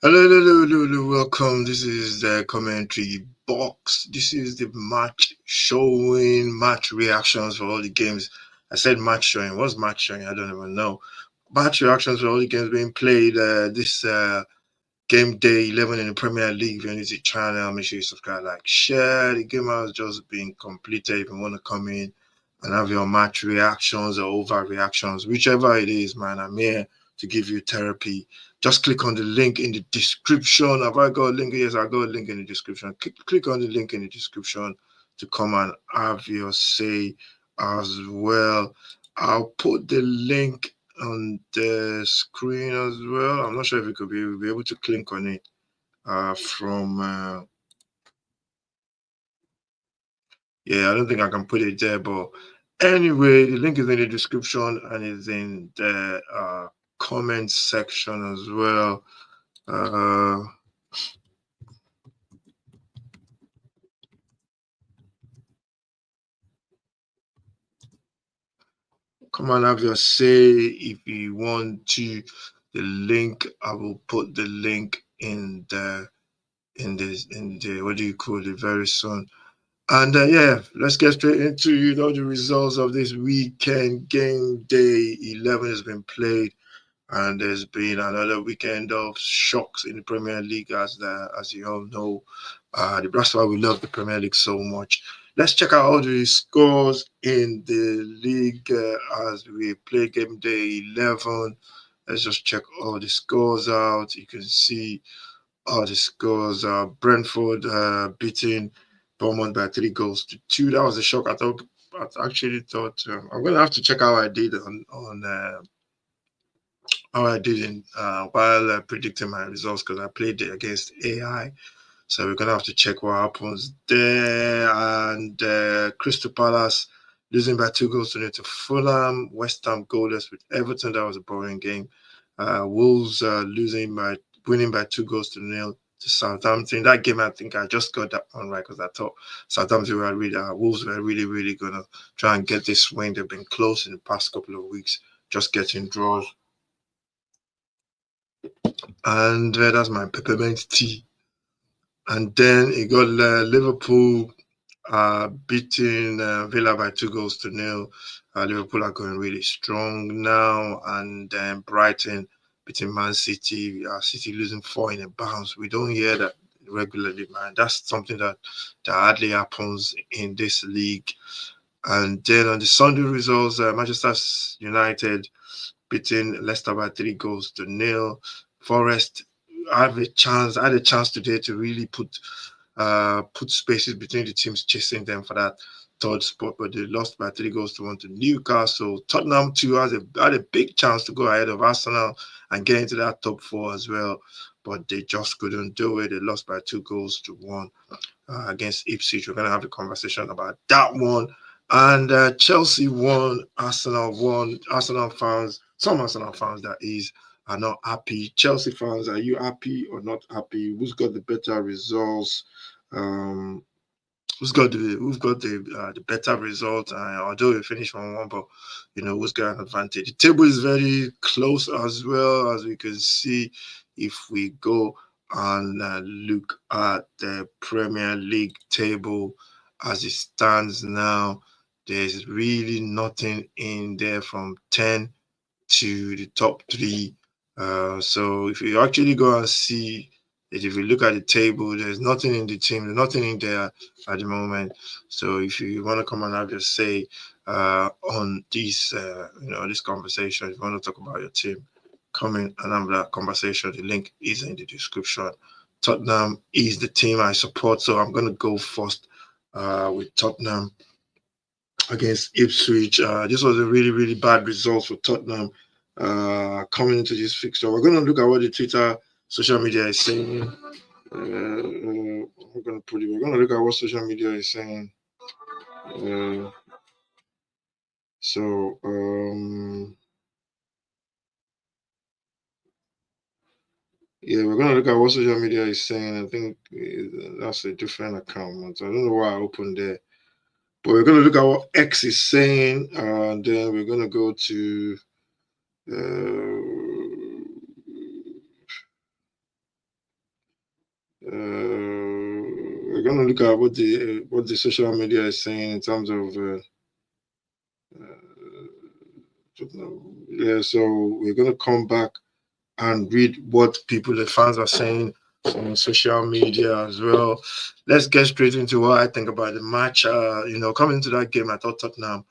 Hello, hello, hello, hello, welcome. This is the commentary box. This is the match showing, match reactions for all the games. I said match showing. What's match showing? I don't even know. Match reactions for all the games being played this game day 11 in the Premier League. If you're new to the channel, make sure you subscribe, like, share. The game has just been completed. If you want to come in and have your match reactions or overreactions, whichever it is, man, I'm here to give you therapy. Just click on the link in the description. Have I got a link? Yes, I got a link in the description. Click on the link in the description to come and have your say as well. I'll put the link on the screen as well. I'm not sure if you could be able to click on it from. Yeah, I don't think I can put it there, but anyway, the link is in the description and is in the comment section as well. Uh, Come and have your say if you want to. The link, I will put the link in the what do you call it very soon. And yeah, let's get straight into all the results of this weekend. Game day 11 has been played, and there's been another weekend of shocks in the Premier League, as you all know. That's why we love the Premier League so much. Let's check out all the scores in the league as we play game day 11. Let's just check all the scores out. You can see all the scores. Brentford beating Bournemouth by 3 goals to 2. That was a shock. I actually thought I'm gonna have to check how I did on how I did in while predicting my results because I played it against AI. So we're gonna have to check what happens there. And Crystal Palace losing by 2 goals to Fulham. West Ham goalless with Everton. That was a boring game. Wolves winning by 2 goals to 0 to Southampton. That game, I think I just got that one right because I thought Southampton were Wolves were really, really gonna try and get this win. They've been close in the past couple of weeks, just getting draws. And that's my peppermint tea. And then it got Liverpool beating Villa by 2 goals to 0. Liverpool are going really strong now, and then Brighton beating Man City. City losing 4 in a bounce. We don't hear that regularly, man. That's something that hardly happens in this league. And then on the Sunday results, Manchester United beating Leicester by 3 goals to 0. Forest had a chance today to really put spaces between the teams chasing them for that third spot, but they lost by 3 goals to 1 to Newcastle. Tottenham too had a big chance to go ahead of Arsenal and get into that top four as well, but they just couldn't do it. They lost by 2 goals to 1 against Ipswich. We're gonna have a conversation about that one. And Chelsea won, Arsenal won. Some Arsenal fans that is, are not happy. Chelsea fans, are you happy or not happy? Who's got the better results? Um, who's got the better result? Although we finished 1-1, but who's got an advantage? The table is very close as well, as we can see if we go and look at the Premier League table as it stands now. There's really nothing in there from 10 to the top three. So if you actually go and see that, if you look at the table, there's nothing in the team, there's nothing in there at the moment. So if you want to come and have your say on this conversation, if you want to talk about your team, come in and have that conversation. The link is in the description. Tottenham is the team I support, so I'm going to go first with Tottenham against Ipswich. This was a really, really bad result for Tottenham coming into this fixture. We're going to look at what the Twitter social media is saying. We're going to look at what social media is saying. Uh, so, yeah, we're going to look at what social media is saying. I think that's a different account. So I don't know why I opened there. But we're going to look at what X is saying. And then we're going to go to. going to look at what the social media is saying in terms of yeah. So we're going to come back and read what people, the fans, are saying on social media as well. Let's get straight into what I think about the match. Coming into that game, I thought Tottenham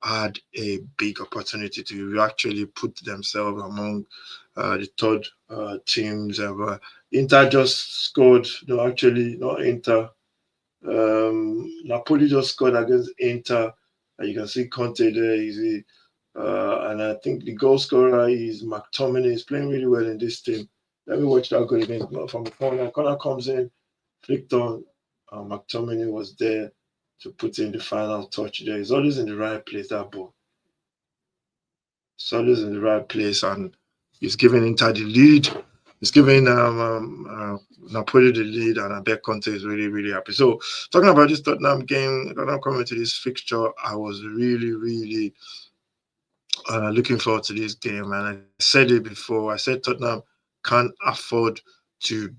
had a big opportunity to actually put themselves among the third teams. Inter just scored. No, actually, not Inter. Napoli just scored against Inter. You can see Conte there. And I think the goal scorer is McTominay. He's playing really well in this team. Let me watch that goal again. From the corner. Corner comes in, flicked on. McTominay was there to put in the final touch there. He's always in the right place, that ball. He's always in the right place, and he's giving Inter the lead. He's giving Napoli the lead, and I bet Conte is really, really happy. So, talking about this Tottenham game, Tottenham coming to this fixture, I was really, really looking forward to this game. And I said it before, I said Tottenham can't afford to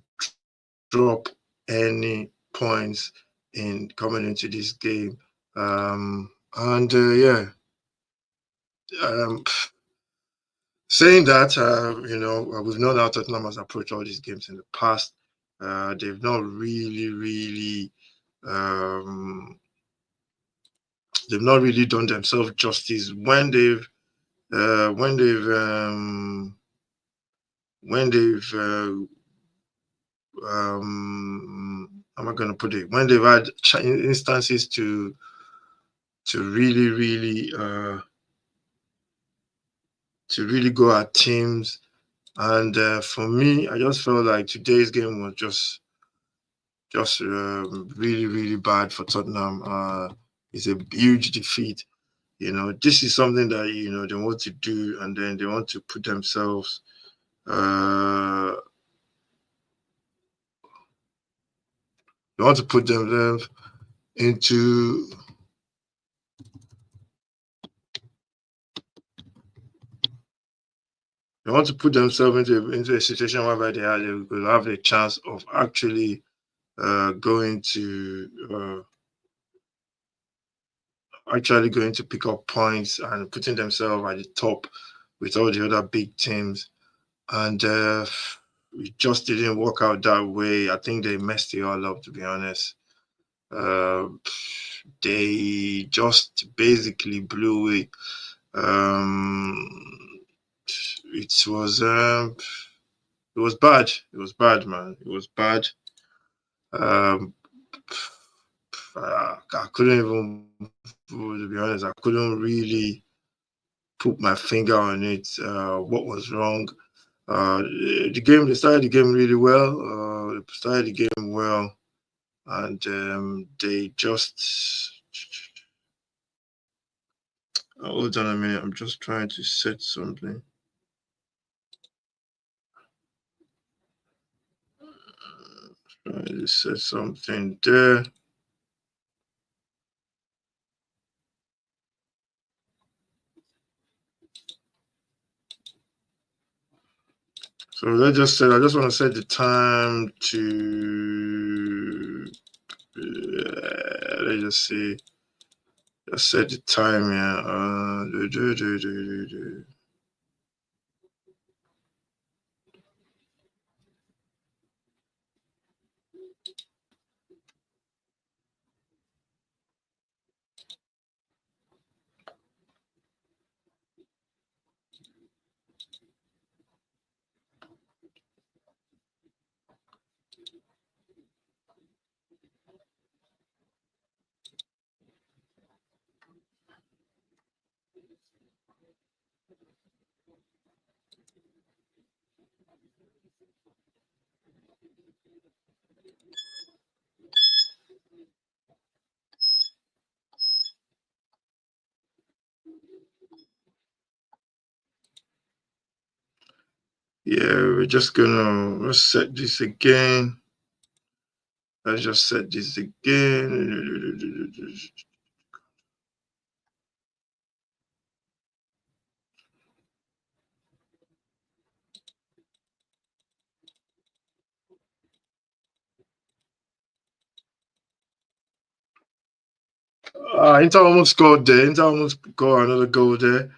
drop any points in coming into this game. Yeah. Saying that, we've known how Tottenham has approached all these games in the past. They've not really, really, they've not really done themselves justice when they've, when they've, when they've, how am I going to put it? When they've had instances to really, really, go at teams. And for me, I just felt like today's game was just really, really bad for Tottenham. It's a huge defeat. This is something that they want to do, and then they want to put themselves. They want to put themselves into. They want to put themselves into a situation whereby they will have a chance of actually going to. Actually going to pick up points and putting themselves at the top with all the other big teams. And it just didn't work out that way. I think they messed it all up, to be honest. Uh, they just basically blew it. It was it was bad. It was bad, man. It was bad. Um, I couldn't even, to be honest, I couldn't really put my finger on it. What was wrong? They started the game really well. They started the game well, and they just. Hold on a minute. I'm just trying to set something. Trying to set something there. So let's just set. I just want to set the time to. Let's just see. Just set the time here. Yeah, we're just gonna let's set this again. Let's just set this again. Inter almost scored there. Inter almost got another goal there.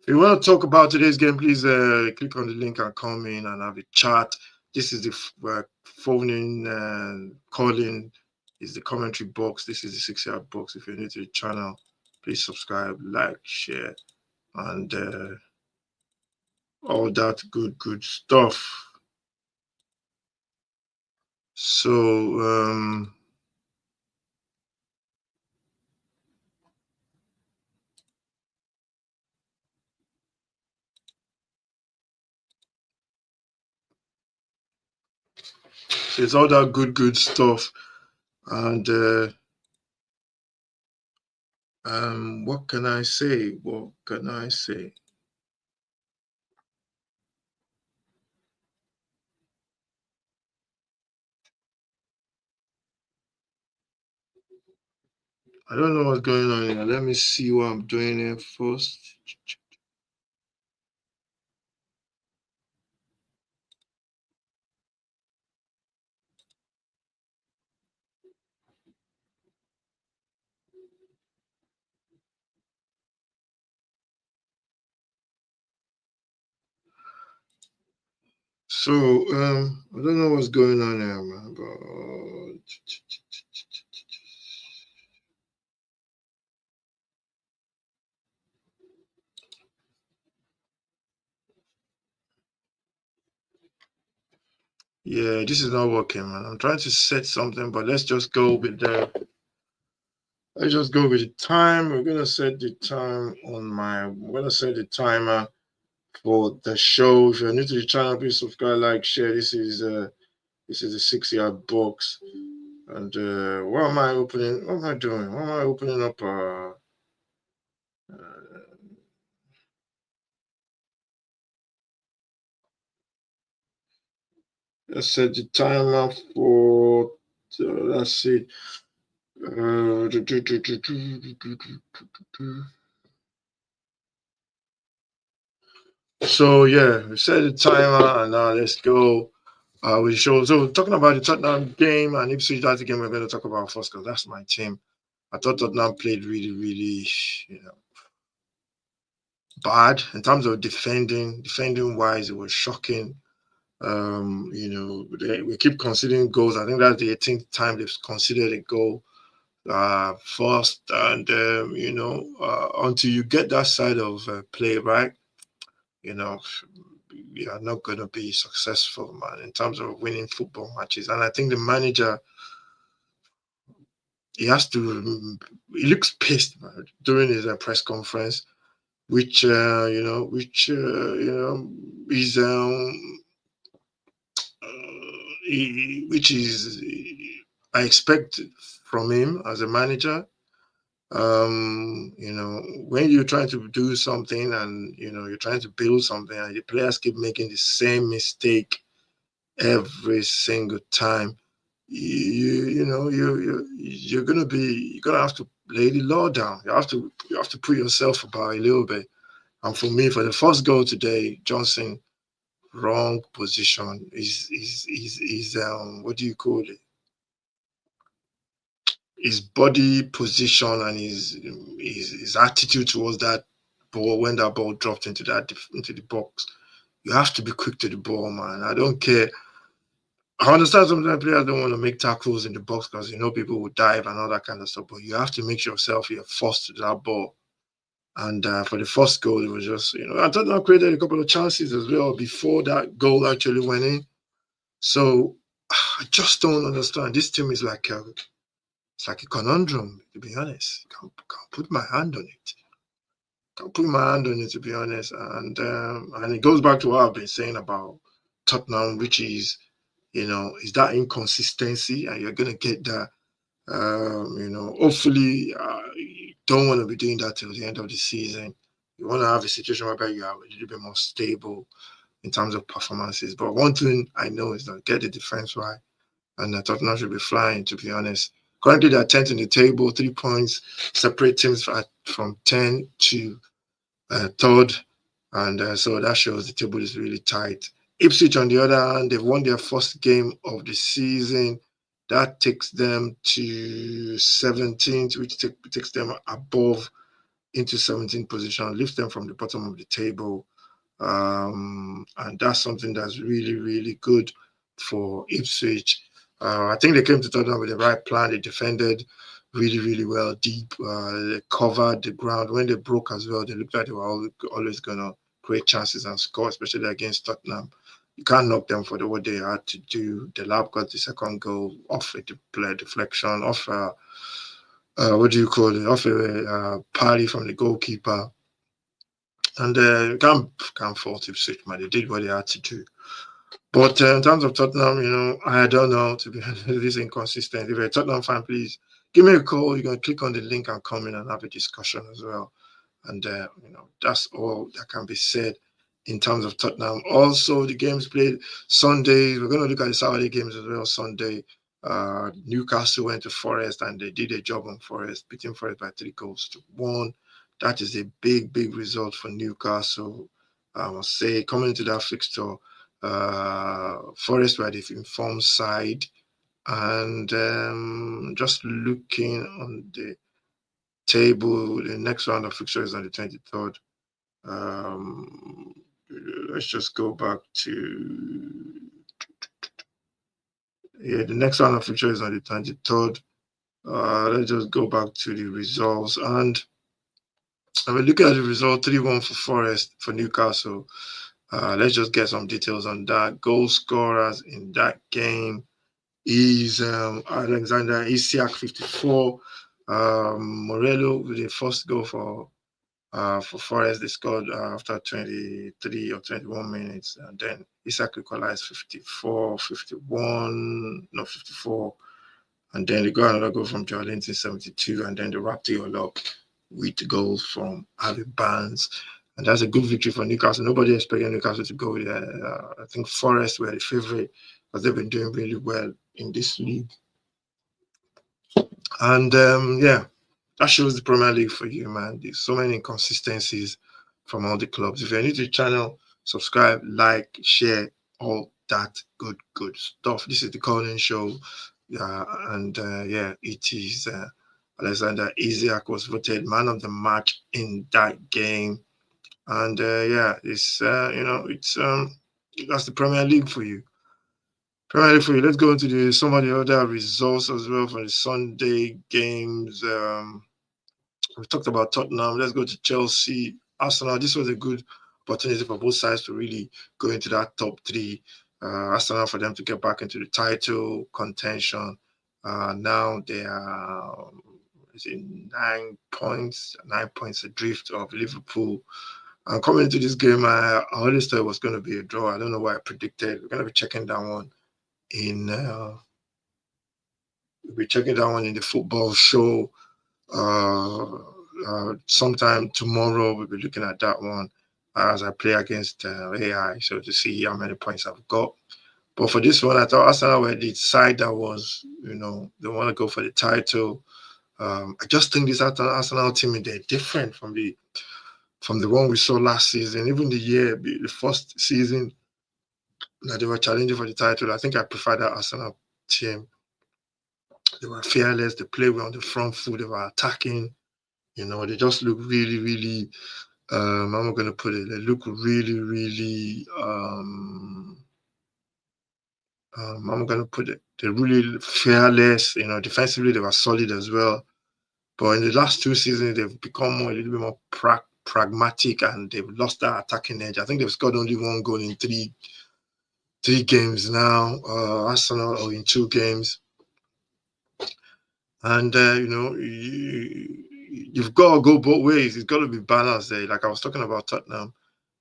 If you want to talk about today's game, please click on the link and come in and have a chat. This is the phone in and calling is the commentary box. This is the 6-yard box. If you're new to the channel, please subscribe, like, share, and all that good stuff. So it's all that good stuff. And what can I say? What can I say? I don't know what's going on here. Let me see what I'm doing here first. So I don't know what's going on here, man. But yeah, this is not working, man. I'm trying to set something, but let's just go with the time. We're gonna set the time on my. I'm gonna set the timer for the show. If you're new to the channel, please subscribe, like, share. This is a 6-yard box. And what am I opening? What am I doing? What am I opening up? Let's set the timer for. Let's see. So yeah, we set the timer and now let's go. With the show. So talking about the Tottenham game and Ipswich, that's the game we're going to talk about first because that's my team. I thought Tottenham played really, bad in terms of defending. Defending wise, it was shocking. We keep conceding goals. I think that's the 18th time they've conceded a goal first, and until you get that side of play right, you know, you are not going to be successful, man, in terms of winning football matches. And I think the manager, he has to. He looks pissed, man, during his press conference, which is which is I expect from him as a manager. When you're trying to do something and you're trying to build something and the players keep making the same mistake every single time, you're gonna have to lay the law down. You have to put yourself about a little bit. And for me, for the first goal today, Johnson wrong position is what do you call it? His body position and his attitude towards that ball when that ball dropped into the box. You have to be quick to the ball, man. I don't care. I understand sometimes players don't want to make tackles in the box because people will dive and all that kind of stuff. But you have to make yourself you're forced to that ball. And for the first goal, it was just I thought I created a couple of chances as well before that goal actually went in. So I just don't understand. This team is like it's like a conundrum, to be honest. Can't put my hand on it. Can't put my hand on it, to be honest. And it goes back to what I've been saying about Tottenham, which is that inconsistency, and you're gonna get that. Hopefully, you don't want to be doing that till the end of the season. You want to have a situation where you are a little bit more stable in terms of performances. But one thing I know is that get the defense right, and Tottenham should be flying, to be honest. Currently, they're 10th in the table, 3 points, separate teams from 10 to third. And so that shows the table is really tight. Ipswich, on the other hand, they've won their first game of the season. That takes them to 17th, which takes them above into 17th position, lifts them from the bottom of the table. And that's something that's really, really good for Ipswich. I think they came to Tottenham with the right plan. They defended really, really well deep. They covered the ground. When they broke as well, they looked like they were always going to create chances and score, especially against Tottenham. You can't knock them for what they had to do. The lab got the second goal off a deflection, off what do you call it, off a party from the goalkeeper. And can't fault Ipswich, man. They did what they had to do. But in terms of Tottenham, I don't know, to be honest, this inconsistent. If you're a Tottenham fan, please give me a call. You can click on the link and come in and have a discussion as well. And, that's all that can be said in terms of Tottenham. Also, the games played Sunday. We're going to look at the Saturday games as well. Sunday, Newcastle went to Forest and they did a job on Forest, beating Forest by 3-1. That is a big, big result for Newcastle. I must say, coming into that fixture, Forest were the informed side. And just looking on the table, the next round of fixture is on the 23rd. Let's just go back to the next round of fixture is on the 23rd. Let's just go back to the results. And we're looking at the result 3-1 for Forest for Newcastle. Let's just get some details on that. Goal scorers in that game is Alexander Isak, 54. Morello with the first goal for Forest. They scored after 23 or 21 minutes. And then Isak equalized 54, 51, no, 54. And then they got another goal from Joelinton, 72. And then they wrapped it all up with goals from Harvey Barnes. And that's a good victory for Newcastle. Nobody expected Newcastle to go there. I think Forest were the favourite because they've been doing really well in this league. And that shows the Premier League for you, man. There's so many inconsistencies from all the clubs. If you're new to the channel, subscribe, like, share, all that good stuff. This is the Colin Show. It is Alexander Isak was voted man of the match in that game. And it's that's the Premier League for you. Let's go into some of the other results as well for the Sunday games. We talked about Tottenham. Let's go to Chelsea, Arsenal. This was a good opportunity for both sides to really go into that top three. Arsenal for them to get back into the title contention. Now they are 9 points adrift of Liverpool. And coming into this game, I always thought it was going to be a draw. I don't know why I predicted. We're going to be checking that one in the football show sometime tomorrow. We'll be looking at that one as I play against AI, so to see how many points I've got. But for this one, I thought Arsenal were the side that was, they want to go for the title. I just think this Arsenal team, they're different from the one we saw last season, even the first season that they were challenging for the title. I think I prefer that Arsenal team. They were fearless. They played well on the front foot. They were attacking. They just look really, really. How am I going to put it? They look really, really. I'm going to put it. They're really fearless. Defensively they were solid as well. But in the last 2 seasons, they've become a little bit more pragmatic, and they've lost that attacking edge. I think they've scored only 1 goal in three games now. Arsenal or in 2 games. And you've got to go both ways. It's got to be balanced there. Like I was talking about Tottenham.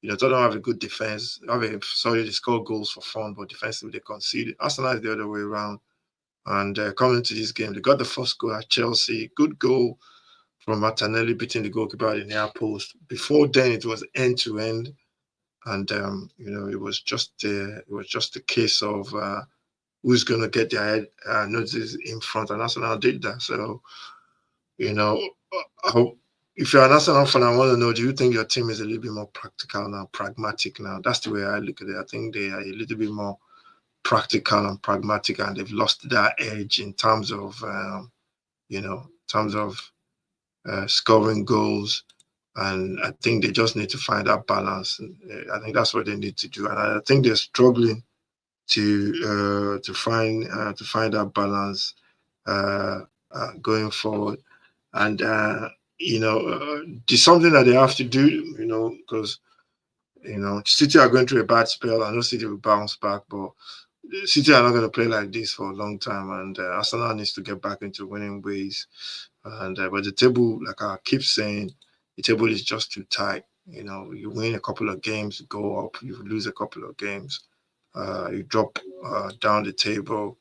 Tottenham have a good defense. They score goals for fun, but defensively they concede. Arsenal is the other way around. And coming into this game, they got the first goal at Chelsea. Good goal from Martinelli beating the goalkeeper at the near post. Before then, it was end to end, and it was just a case of who's going to get their head notices in front, and Arsenal did that. So, if you're an Arsenal fan, I want to know: do you think your team is a little bit more practical now, pragmatic now? That's the way I look at it. I think they are a little bit more practical and pragmatic, and they've lost that edge in terms of scoring goals. And I think they just need to find that balance. I think that's what they need to do, and I think they're struggling to find that balance going forward. And it's something that they have to do, because City are going through a bad spell. I know City will bounce back, but City are not going to play like this for a long time, and Arsenal needs to get back into winning ways. And but the table, like I keep saying, the table is just too tight. You win a couple of games, go up. You lose a couple of games, you drop down the table.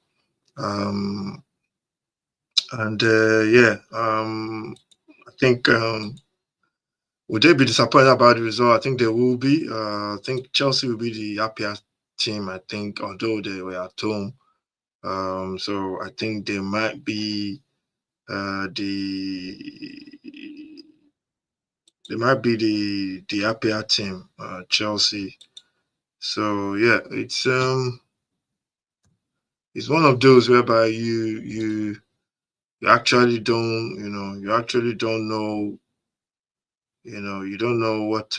Um, and I think would they be disappointed about the result? I think they will be. I think Chelsea will be the happiest team. I think, although they were at home. So I think they might be the they might be the happier team, Chelsea. So yeah, it's one of those whereby you actually don't you actually don't know you don't know what's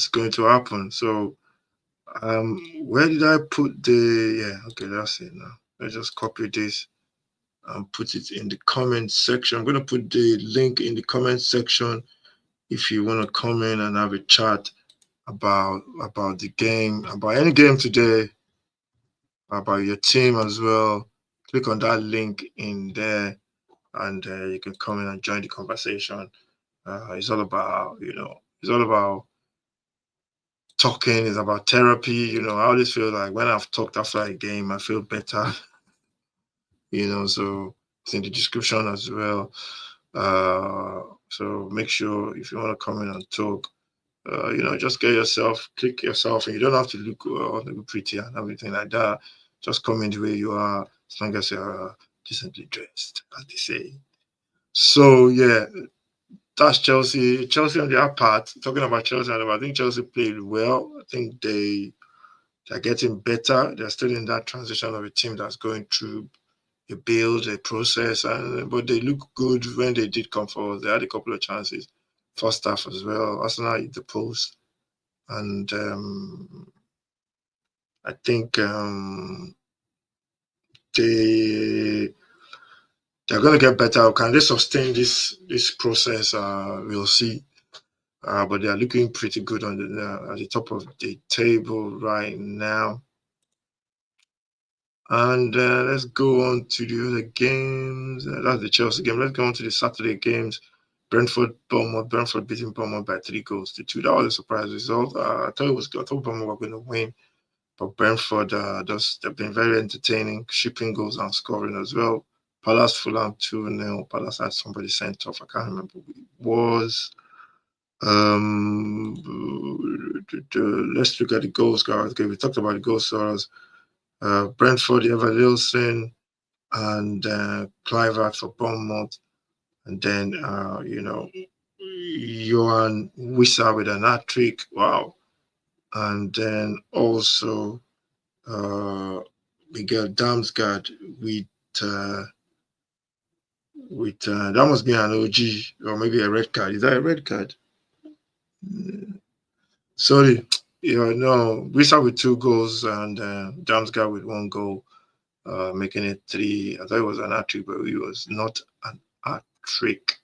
going to happen. So where did I put okay, that's it now. Let's just copy this and put it in the comment section. I'm going to put the link in the comment section if you want to come in and have a chat about the game, about any game today, about your team as well. Click on that link in there, and you can come in and join the conversation. It's all about it's all about talking. It's about therapy. I always feel like when I've talked after a game, I feel better. So it's in the description as well. So make sure if you want to come in and talk, just click yourself, and you don't have to look pretty and everything like that. Just come in the way you are, as long as you're decently dressed, as they say. So yeah, that's Chelsea. Chelsea on their part, talking about Chelsea, I think Chelsea played well. I think they're getting better. They're still in that transition of a team that's going through a build, a process, but they look good when they did come forward. They had a couple of chances, first half as well. Arsenal hit the post, and I think they they're going to get better. Can they sustain this process? We'll see. But they are looking pretty good at the top of the table right now. And let's go on to the other games. That's the Chelsea game. Let's go on to the Saturday games. Brentford beating Bournemouth by 3-2. That was a surprise result. I thought Bournemouth were going to win, but Brentford they've been very entertaining, shipping goals and scoring as well. Palace Fulham 2-0. Palace had somebody sent off. I can't remember who it was. Let's look at the goal scorers. Okay, we talked about the goal scorers. Brentford, Evan-Nilsson, and Clivert for Bournemouth, and then Johan Wissa with an hat-trick. Wow. And then also Miguel Damsgaard with that must be an OG or maybe a red card. Is that a red card? Sorry. No. Wissa with 2 goals and Damsgaard with 1 goal. Making it 3. I thought it was an hat-trick, but it was not an hat-trick.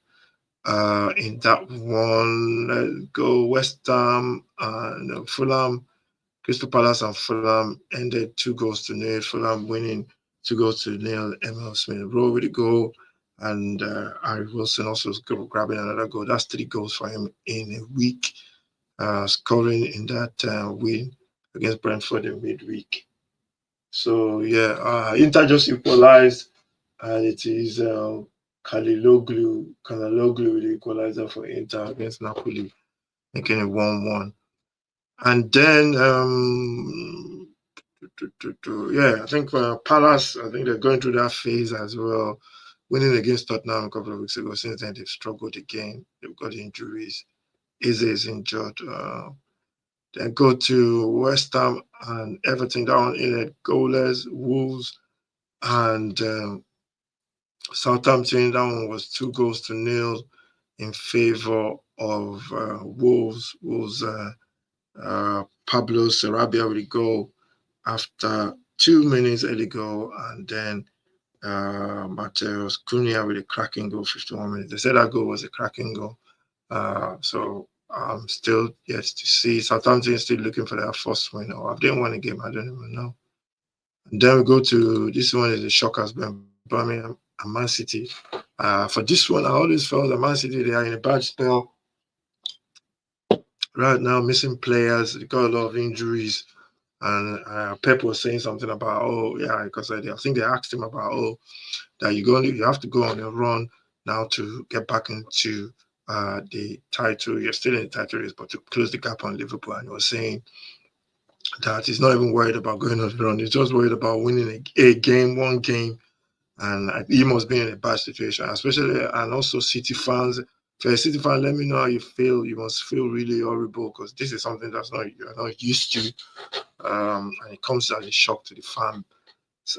In that one, let's go West Ham and Fulham. Crystal Palace and Fulham ended 2-0. Fulham winning 2-0. Emil Smith-Rowe with a goal, and Harry Wilson also grabbing another goal. That's 3 goals for him in a week, scoring in that win against Brentford in midweek. So yeah, Inter just equalized, and it is Kaliloglu with the equalizer for Inter against Napoli, making it 1-1. And then I think Palace, I think they're going through that phase as well, winning against Tottenham a couple of weeks ago. Since then, they've struggled again. They've got injuries. Eze is injured. Then go to West Ham and Everton down in a goalless. Wolves and Southampton. That one was 2 goals to nil in favor of Wolves. Wolves. Pablo Sarabia with a goal after 2 minutes early goal, and then Mateus Cunha with a cracking goal, 51 minutes. They said that goal was a cracking goal. So I'm still yet to see. Southampton is still looking for their first win, or have they won a game? I don't even know. And then we go to this one is the shockers, Birmingham and Man City. For this one, I always felt that Man City they are in a bad spell right now, missing players. They got a lot of injuries. And Pep was saying something about, oh yeah, because I think they asked him about, oh, that you have to go on a run now to get back into the title. You're still in the title race, but to close the gap on Liverpool. And he was saying that he's not even worried about going on the run. He's just worried about winning a game, one game. And he must be in a bad situation, especially and also City fans. If you're a City fan, let me know how you feel. You must feel really horrible because this is something that's not you're not used to, and it comes as a shock to the fans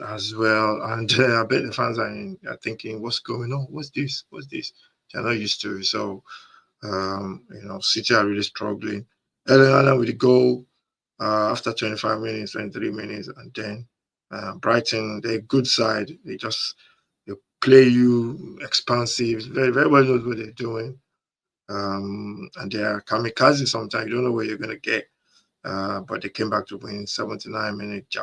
as well. And I bet the fans are thinking, "What's going on? What's this? What's this?" They're not used to it. So City are really struggling. Ellen with the goal after 25 minutes, 23 minutes, and then Brighton, they're a good side. They play you expansive, very, very well knows what they're doing. And they are kamikaze sometimes. You don't know where you're going to get. But they came back to win 79 minutes.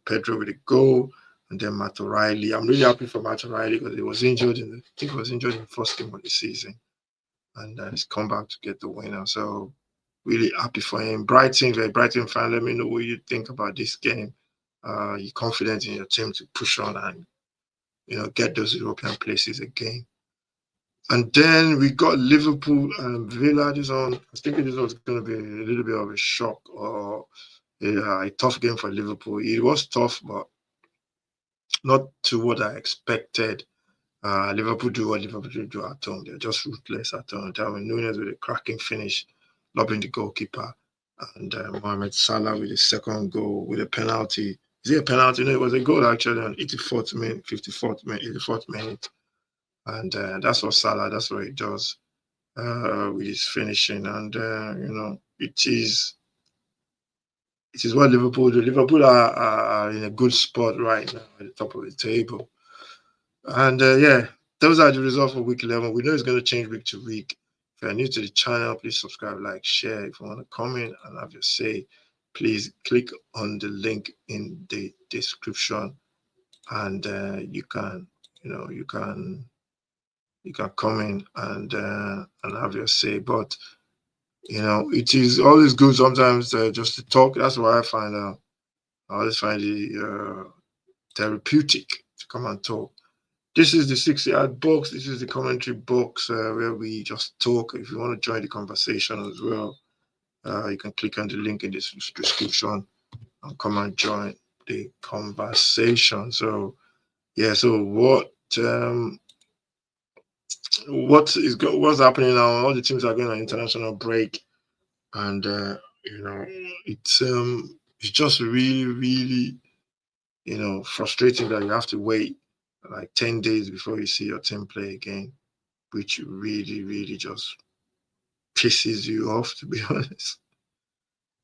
Pedro with a goal, and then Matt O'Reilly. I'm really happy for Matt O'Reilly because he was injured I think he was injured in the first game of the season, and he's come back to get the winner. So really happy for him. Brighton, if you're a Brighton fan, let me know what you think about this game. You confident in your team to push on and get those European places again. And then we got Liverpool and Villa. This one, I was thinking this was going to be a little bit of a shock or a tough game for Liverpool. It was tough, but not to what I expected. Liverpool do what Liverpool do at home. They're just ruthless at home. Darwin Nunes with a cracking finish, lobbing the goalkeeper, and Mohamed Salah with his second goal with a penalty. Is it a penalty? No, it was a goal actually on 84th minute, 54th minute, 84th minute. And that's what Salah, that's what he does with his finishing. And, it is what Liverpool do. Liverpool are in a good spot right now at the top of the table. And those are the results for week 11. We know it's going to change week to week. If you're new to the channel, please subscribe, like, share. If you want to comment and have your say, please click on the link in the description, and you can, comment and have your say. But it is always good sometimes just to talk. That's why I always find it therapeutic to come and talk. This is the 60-yard box. This is the commentary box where we just talk. If you want to join the conversation as well, you can click on the link in the description and come and join the conversation. So yeah, so what's happening now? All the teams are going on international break, and it's just really, really frustrating that you have to wait like 10 days before you see your team play again, which really, really just pisses you off, to be honest.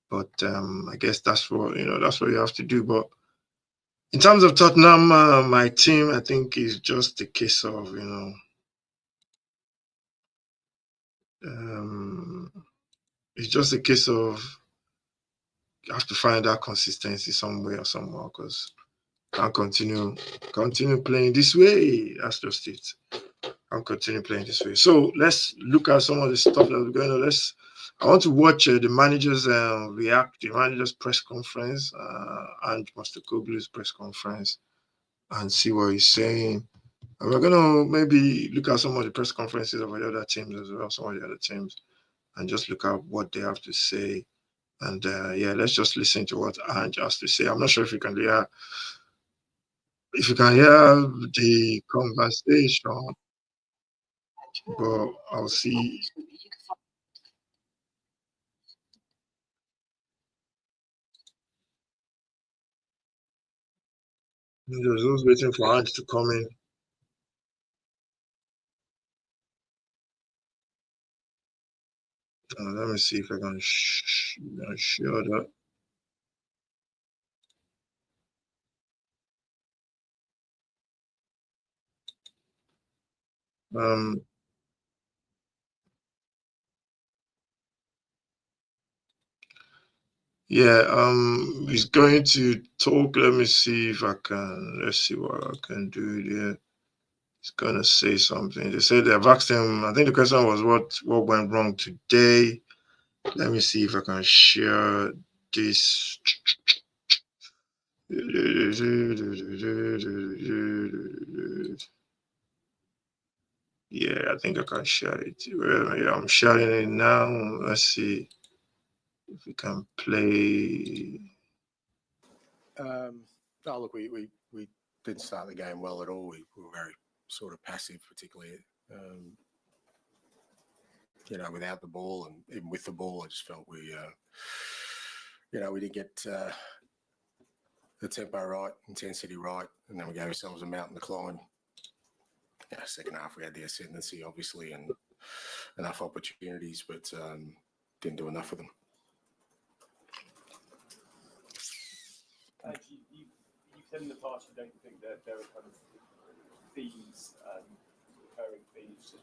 But I guess that's what you have to do. But in terms of Tottenham, my team, I think is just a case of um, it's just a case of you have to find that consistency somewhere or somehow because can't continue playing this way. That's just it. I'll continue playing this way. So let's look at some of the stuff that's going on. I want to watch the managers react, the managers press conference, and Master Koglu's press conference, and see what he's saying. And we're gonna maybe look at some of the press conferences of the other teams as well, some of the other teams, and just look at what they have to say. And let's just listen to what Ange has to say. I'm not sure if you can hear the conversation, but I'll see. Just waiting for hands to come in. Let me see if I can share that. Um, yeah, he's going to talk. Let me see if I can. Let's see what I can do there. He's gonna say something. They said they've asked him. I think the question was what went wrong today. Let me see if I can share this. Yeah, I think I can share it. Well, yeah, I'm sharing it now. Let's see if we can play. Oh, look, we didn't start the game well at all. We were very sort of passive, particularly, without the ball, and even with the ball, I just felt we didn't get the tempo right, intensity right, and then we gave ourselves a mountain to climb. Yeah, second half we had the ascendancy, obviously, and enough opportunities, but didn't do enough of them. You said in the past you don't think that there are kind of themes, recurring themes to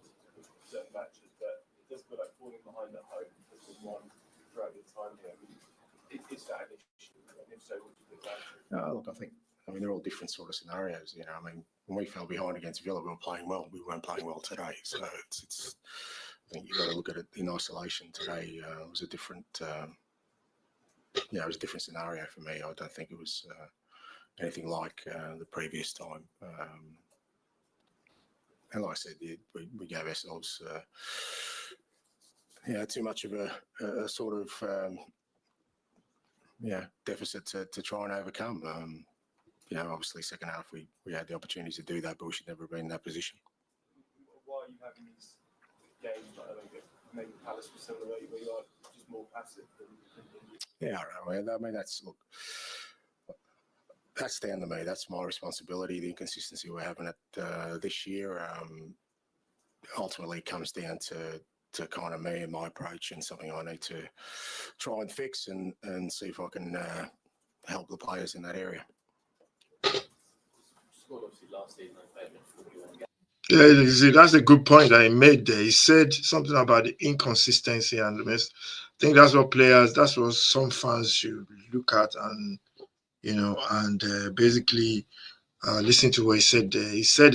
certain matches, but it does feel like falling behind at home has been one throughout the time here. Is that an issue? And if so, what do you think about it? Look, I mean, they're all different sort of scenarios. I mean, when we fell behind against Villa, we were playing well. We weren't playing well today, so it's. I think you've got to look at it in isolation. Today was a different. It was a different scenario for me. I don't think it was anything like the previous time. And like I said, we gave ourselves, too much of a sort of, deficit to try and overcome. Obviously, second half we had the opportunity to do that, but we should never have been in that position. Why are you having these games like maybe Palace was similar where you are just more passive than you? Yeah, I mean that's down to me. That's my responsibility. The inconsistency we're having this year ultimately comes down to kind of me and my approach, and something I need to try and fix and see if I can help the players in that area. Yeah, you see, that's a good point that he made there. He said something about the inconsistency, and I think that's what some fans should look at, and basically listen to what he said there. He said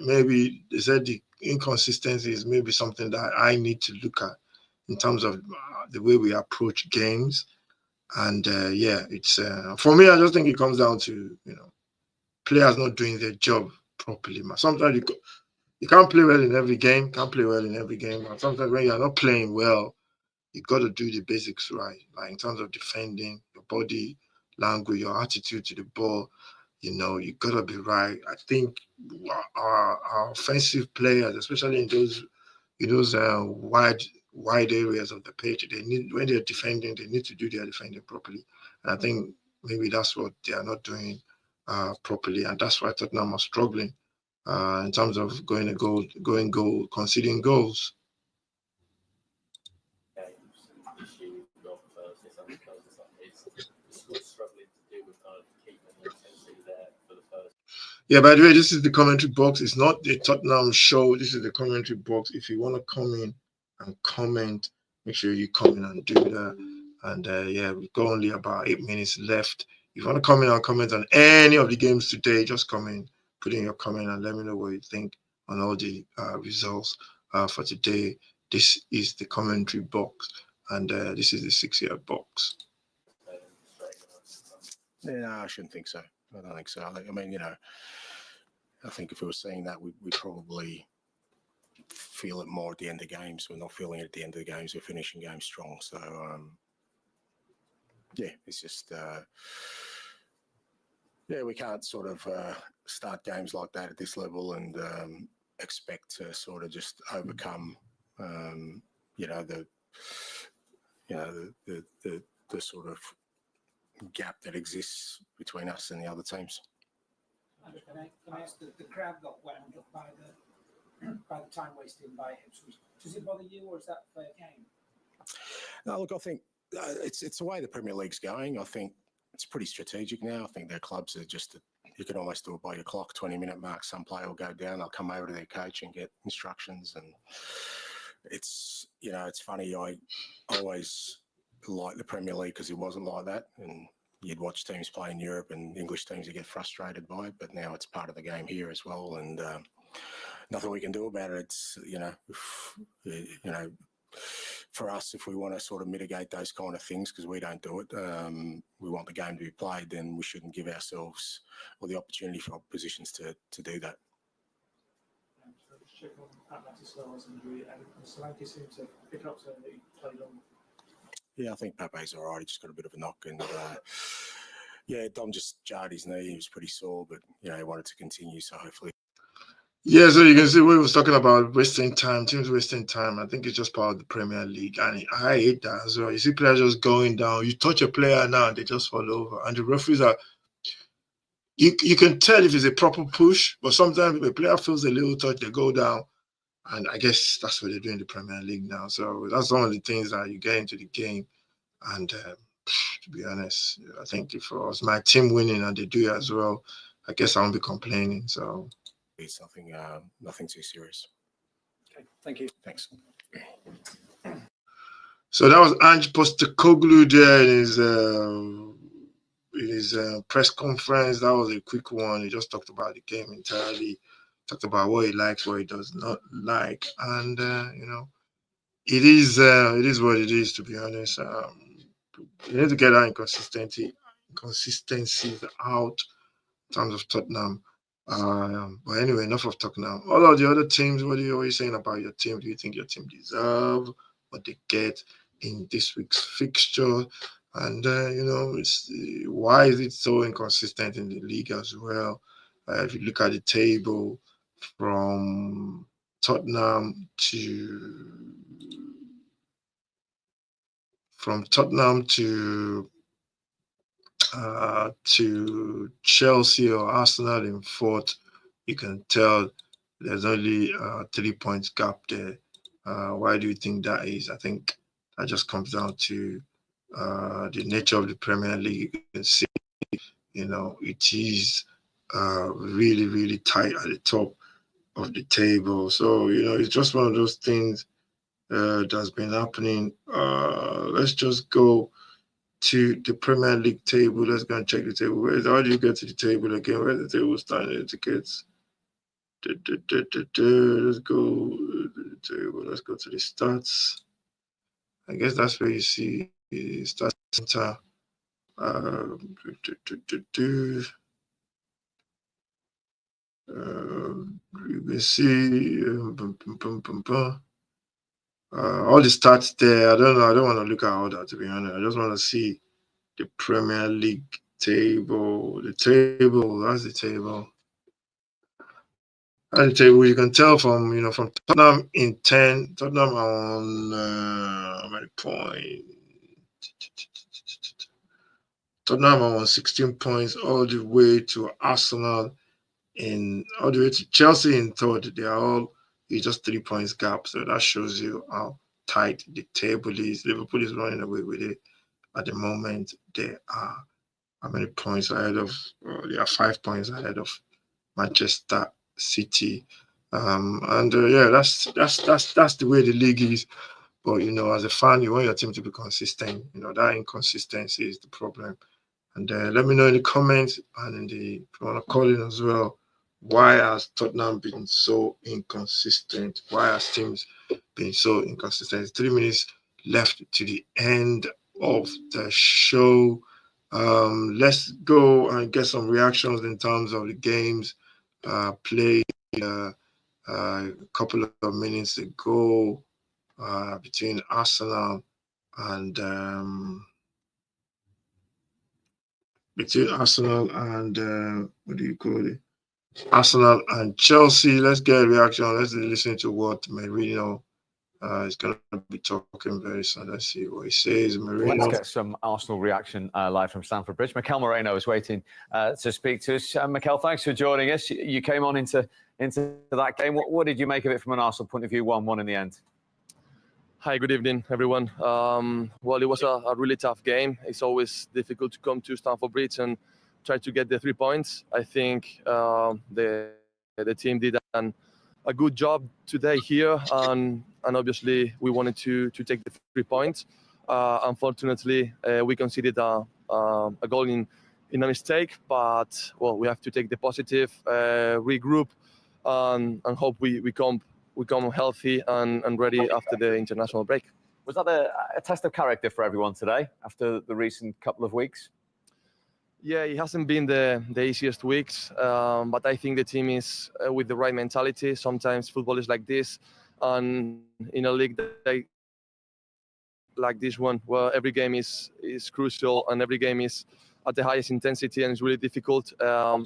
maybe they said the inconsistency is maybe something that I need to look at in terms of the way we approach games, and it's for me. I just think it comes down to players not doing their job properly. Sometimes you can't play well in every game. Can't play well in every game. And sometimes when you're not playing well, you got to do the basics right, like in terms of defending your body language, your attitude to the ball. You got to be right. I think our offensive players, especially in those wide areas of the pitch, they need when they're defending, they need to do their defending properly. And I think maybe that's what they are not doing properly, and that's why Tottenham are struggling in terms of going goal, conceding goals. Yeah, by the way, this is the commentary box. It's not the Tottenham show. This is the commentary box. If you want to come in and comment, make sure you come in and do that. And we've got only about 8 minutes left. If you want to come in and comment on any of the games today, just come in, put in your comment, and let me know what you think on all the results for today. This is the commentary box, and this is the 6-yard box. No, I shouldn't think so. I don't think so. I mean, I think if we were seeing that, we'd probably feel it more at the end of games. We're not feeling it at the end of the games. We're finishing games strong. So, it's just, we can't sort of start games like that at this level and expect to sort of just overcome, the sort of gap that exists between us and the other teams. Can I ask, the crowd got wound up by the time wasted by Ipswich. Does it bother you, or is that fair game? No, look, I think it's the way the Premier League's going. I think it's pretty strategic now. I think their clubs are just you can almost do it by your clock, 20-minute mark. Some player will go down, they'll come over to their coach and get instructions. And it's funny. I always liked the Premier League because it wasn't like that. And you'd watch teams play in Europe and English teams would get frustrated by it. But now it's part of the game here as well. And nothing we can do about it. It's, for us, if we want to sort of mitigate those kind of things, because we don't do it, we want the game to be played, then we shouldn't give ourselves or the opportunity for oppositions to do that. So let's check on Pat Matislav's injury, and Solanke seemed to pick up saying that he played on. Yeah, I think Pepe's all right. He just got a bit of a knock, and Dom just jarred his knee. He was pretty sore, but he wanted to continue, so hopefully. Yeah, so you can see we was talking about wasting time, teams wasting time. I think it's just part of the Premier League, and I hate that as well. You see players just going down. You touch a player now, and they just fall over, and the referees are. You can tell if it's a proper push, but sometimes if a player feels a little touch, they go down, and I guess that's what they're doing in the Premier League now. So that's one of the things that you get into the game, and to be honest, I think if it was my team winning and they do it as well, I guess I won't be complaining. So. It's nothing too serious. Okay, thank you. Thanks. So that was Ange Postecoglou there in his press conference. That was a quick one. He just talked about the game entirely, talked about what he likes, what he does not like, and it is what it is. To be honest, you need to get that inconsistencies out in terms of Tottenham. But anyway, enough of talk now. All of the other teams, what are you always saying about your team? Do you think your team deserve what they get in this week's fixture? And why is it so inconsistent in the league as well? If you look at the table from Tottenham to Chelsea or Arsenal in fourth, you can tell there's only 3 points gap there. Why do you think that is? I think that just comes down to the nature of the Premier League. You can see, it is really, really tight at the top of the table. So, it's just one of those things that's been happening. Let's just go to the Premier League table. Let's go and check the table. How do you get to the table again? Where's the table standing? The tickets. Let's go to the table. Let's go to the stats. I guess that's where you see the stats center. You can see all the stats there. I don't know. I don't want to look at all that, to be honest. I just want to see the Premier League table. The table. That's the table. That's the table. You can tell from from Tottenham in 10. Tottenham on how many points? Tottenham on 16 points all the way to Arsenal all the way to Chelsea in third. They are all just 3 points gap. So that shows you how tight the table is. Liverpool is running away with it at the moment. They are how many points ahead of? They are 5 points ahead of Manchester City. That's the way the league is. But as a fan, you want your team to be consistent. That inconsistency is the problem. And let me know in the comments and if you want to call in as well. Why has Tottenham been so inconsistent? Why has teams been so inconsistent? 3 minutes left to the end of the show. Let's go and get some reactions in terms of the games played a couple of minutes ago between Arsenal and what do you call it? Arsenal and Chelsea. Let's get a reaction. Let's listen to what Mourinho He's going to be talking very soon. Let's see what he says. Let's Marino. get some Arsenal reaction live from Stamford Bridge. Mikel Moreno is waiting to speak to us. Mikel, thanks for joining us. You came on into that game. What did you make of it from an Arsenal point of view? 1-1 in the end. Hi, good evening, everyone. Well, it was a really tough game. It's always difficult to come to Stamford Bridge and try to get the 3 points. I think the team did a good job today here, and obviously we wanted to take the 3 points. Unfortunately, we conceded a goal in a mistake, but well, we have to take the positive, regroup, and hope we come healthy and ready after the international break. Was that a test of character for everyone today after the recent couple of weeks? Yeah, it hasn't been the easiest weeks, but I think the team is with the right mentality. Sometimes football is like this, and in a league like this one, where every game is crucial and every game is at the highest intensity and it's really difficult,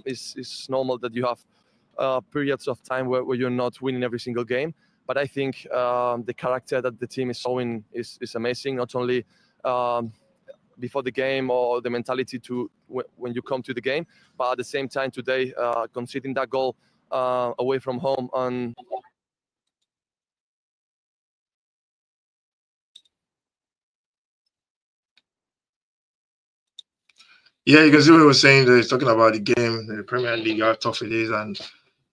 it's normal that you have periods of time where you're not winning every single game. But I think the character that the team is showing is amazing, not only before the game or the mentality to when you come to the game, but at the same time today, conceding that goal away from home and Yeah, you can see what he was saying there. He's talking about the game, the Premier League, how tough it is. And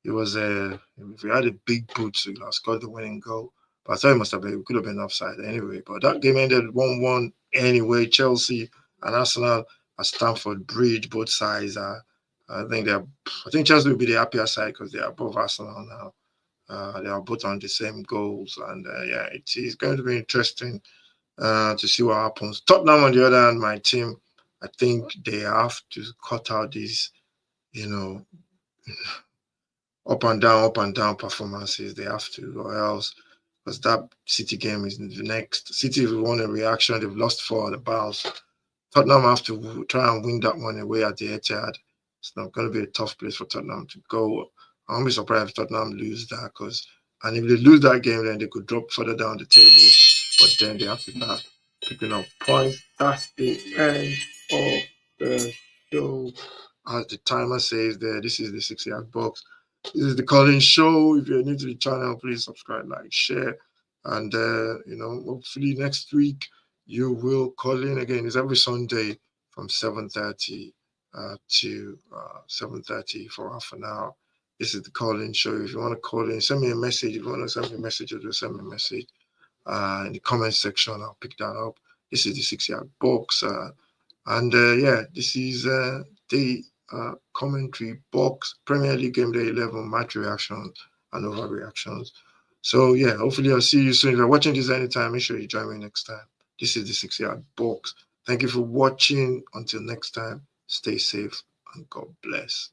it was, if we had a big boot, we would have scored the winning goal. But I thought it could have been offside anyway. But that game ended 1-1 anyway. Chelsea and Arsenal at Stamford Bridge, both sides are, I think Chelsea will be the happier side because they are above Arsenal now. They are both on the same goals. And yeah, it is going to be interesting to see what happens. Tottenham, on the other hand, my team, I think they have to cut out these, you know, up and down performances. They have to, or else, because that City game is the next. City have won a reaction. They've lost 4 at the bounce. Tottenham have to try and win that one away at the Etihad. It's not going to be a tough place for Tottenham to go. I won't be surprised if Tottenham lose that, and if they lose that game, then they could drop further down the table. But then they have to start picking up points. That's the end of the show. As the timer says there, this is the 6-yard box. This is the Colin Show. If you're new to the channel, please subscribe, like, share. And, hopefully next week you will call in again. It's every Sunday from 7:30 to 7:30 for half an hour. This is the Colin Show. If you want to call in, send me a message. If you want to send me a message, just send me a message in the comment section. I'll pick that up. This is the 6-yard box. This is the commentary box, Premier League Game Day 11, match reactions and overreactions. So yeah, hopefully I'll see you soon. If you're watching this anytime, make sure you join me next time. This is the 6-yard box. Thank you for watching. Until next time, stay safe and God bless.